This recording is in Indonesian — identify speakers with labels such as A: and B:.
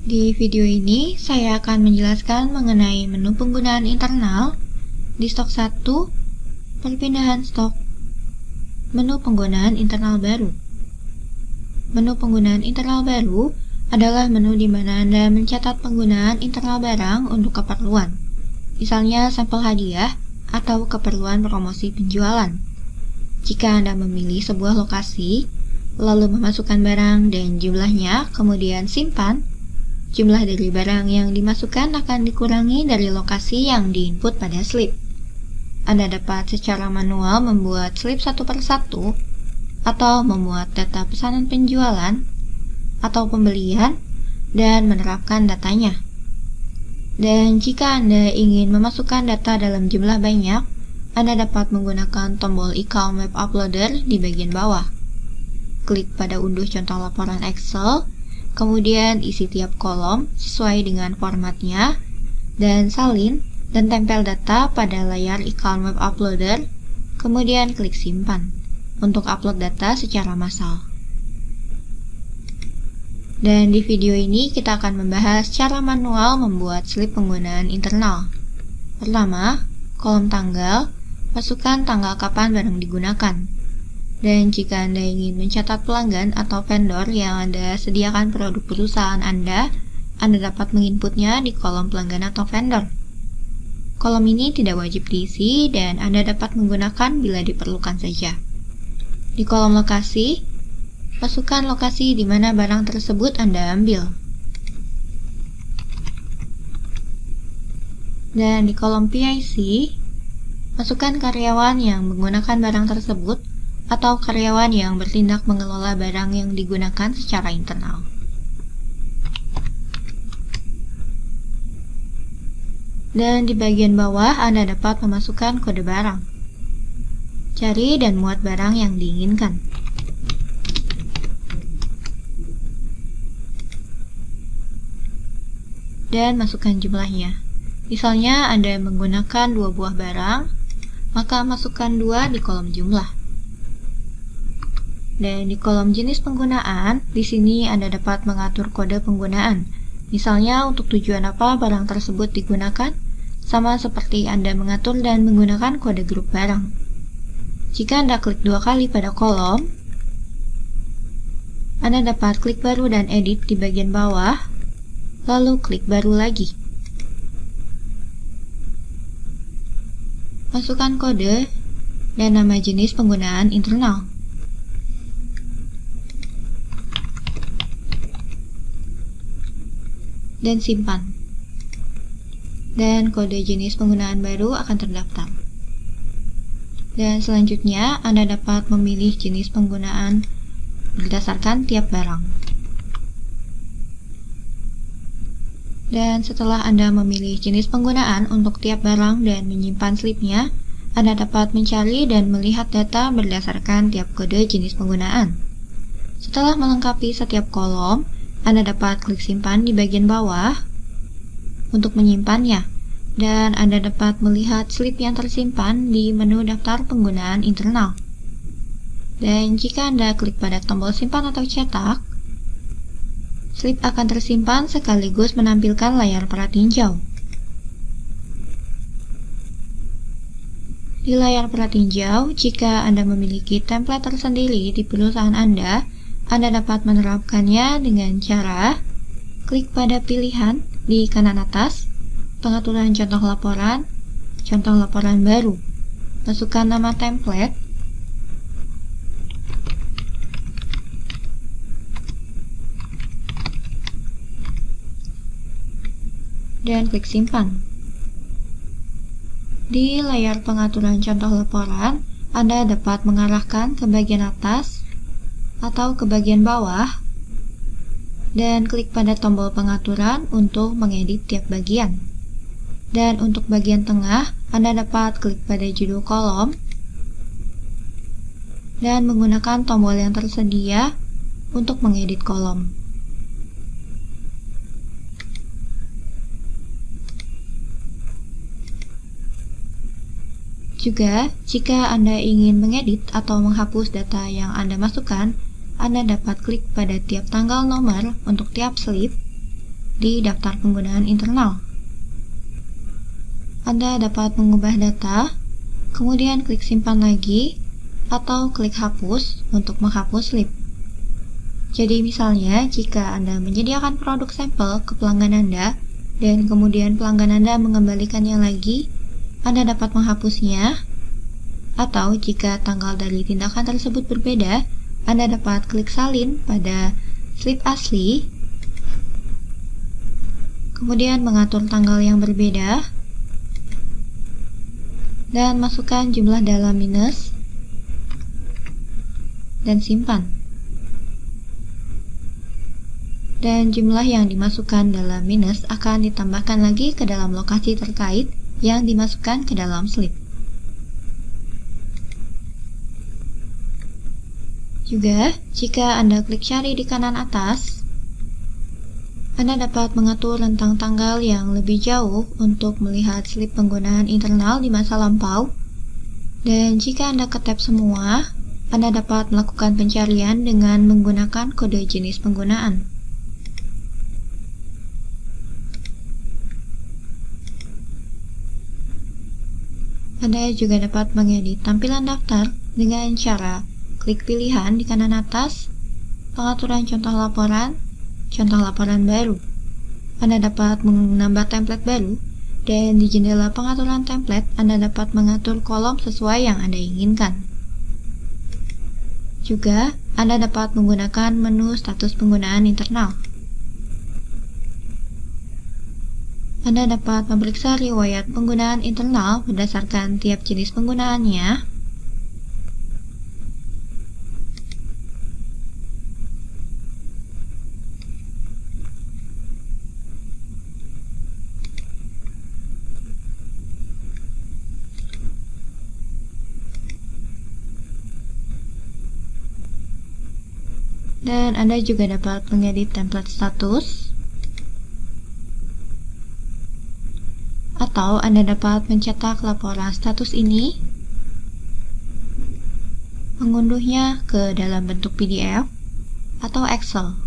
A: Di video ini, saya akan menjelaskan mengenai menu penggunaan internal di stok 1, perpindahan stok, menu penggunaan internal baru. Menu penggunaan internal baru adalah menu di mana Anda mencatat penggunaan internal barang untuk keperluan, misalnya sampel hadiah atau keperluan promosi penjualan. Jika Anda memilih sebuah lokasi, lalu memasukkan barang dan jumlahnya, kemudian simpan, jumlah dari barang yang dimasukkan akan dikurangi dari lokasi yang diinput pada slip. Anda dapat secara manual membuat slip satu per satu, atau memuat data pesanan penjualan, atau pembelian, dan menerapkan datanya. Dan jika Anda ingin memasukkan data dalam jumlah banyak, Anda dapat menggunakan tombol e-column web uploader di bagian bawah. Klik pada unduh contoh laporan Excel, kemudian isi tiap kolom sesuai dengan formatnya, dan salin dan tempel data pada layar e-column web uploader, kemudian klik simpan untuk upload data secara massal. Dan di video ini kita akan membahas cara manual membuat slip penggunaan internal. Pertama, kolom tanggal, masukkan tanggal kapan barang digunakan. Dan jika Anda ingin mencatat pelanggan atau vendor yang Anda sediakan produk perusahaan Anda dapat menginputnya di kolom pelanggan atau vendor. Kolom ini tidak wajib diisi dan Anda dapat menggunakan bila diperlukan saja. Di kolom lokasi, masukkan lokasi di mana barang tersebut Anda ambil. Dan di kolom PIC, masukkan karyawan yang menggunakan barang tersebut atau karyawan yang bertindak mengelola barang yang digunakan secara internal. Dan di bagian bawah Anda dapat memasukkan kode barang. Cari dan muat barang yang diinginkan. Dan masukkan jumlahnya. Misalnya Anda menggunakan 2 buah barang, maka masukkan 2 di kolom jumlah. Dan di kolom jenis penggunaan, di sini Anda dapat mengatur kode penggunaan. Misalnya untuk tujuan apa barang tersebut digunakan, sama seperti Anda mengatur dan menggunakan kode grup barang. Jika Anda klik 2 kali pada kolom, Anda dapat klik baru dan edit di bagian bawah, lalu klik baru lagi. Masukkan kode dan nama jenis penggunaan internal. Dan simpan. Dan kode jenis penggunaan baru akan terdaftar. Dan selanjutnya Anda dapat memilih jenis penggunaan berdasarkan tiap barang. Dan setelah Anda memilih jenis penggunaan untuk tiap barang dan menyimpan slipnya, Anda dapat mencari dan melihat data berdasarkan tiap kode jenis penggunaan. Setelah melengkapi setiap kolom, Anda dapat klik simpan di bagian bawah untuk menyimpannya, dan Anda dapat melihat slip yang tersimpan di menu daftar penggunaan internal. Dan jika Anda klik pada tombol simpan atau cetak, slip akan tersimpan sekaligus menampilkan layar pratinjau. Di layar pratinjau, jika Anda memiliki template tersendiri di perusahaan Anda dapat menerapkannya dengan cara klik pada pilihan di kanan atas, pengaturan contoh laporan baru, masukkan nama template, dan klik simpan. Di layar pengaturan contoh laporan, Anda dapat mengarahkan ke bagian atas atau ke bagian bawah, dan klik pada tombol pengaturan untuk mengedit tiap bagian. Dan untuk bagian tengah, Anda dapat klik pada judul kolom, dan menggunakan tombol yang tersedia untuk mengedit kolom. Juga, jika Anda ingin mengedit atau menghapus data yang Anda masukkan, Anda dapat klik pada tiap tanggal nomor untuk tiap slip, di daftar penggunaan internal. Anda dapat mengubah data, kemudian klik simpan lagi, atau klik hapus untuk menghapus slip. Jadi misalnya, jika Anda menyediakan produk sampel ke pelanggan Anda, dan kemudian pelanggan Anda mengembalikannya lagi, Anda dapat menghapusnya, atau jika tanggal dari tindakan tersebut berbeda, Anda dapat klik salin pada slip asli, kemudian mengatur tanggal yang berbeda, dan masukkan jumlah dalam minus, dan simpan. Dan jumlah yang dimasukkan dalam minus akan ditambahkan lagi ke dalam lokasi terkait yang dimasukkan ke dalam slip. Juga, jika Anda klik cari di kanan atas, Anda dapat mengatur rentang tanggal yang lebih jauh untuk melihat slip penggunaan internal di masa lampau. Dan jika Anda ke-tab semua, Anda dapat melakukan pencarian dengan menggunakan kode jenis penggunaan. Anda juga dapat mengedit tampilan daftar dengan cara klik pilihan di kanan atas, pengaturan contoh laporan baru. Anda dapat menambah template baru, dan di jendela pengaturan template, Anda dapat mengatur kolom sesuai yang Anda inginkan. Juga, Anda dapat menggunakan menu status penggunaan internal. Anda dapat memeriksa riwayat penggunaan internal berdasarkan tiap jenis penggunaannya. Dan Anda juga dapat mengedit template status, atau Anda dapat mencetak laporan status ini, mengunduhnya ke dalam bentuk PDF atau Excel.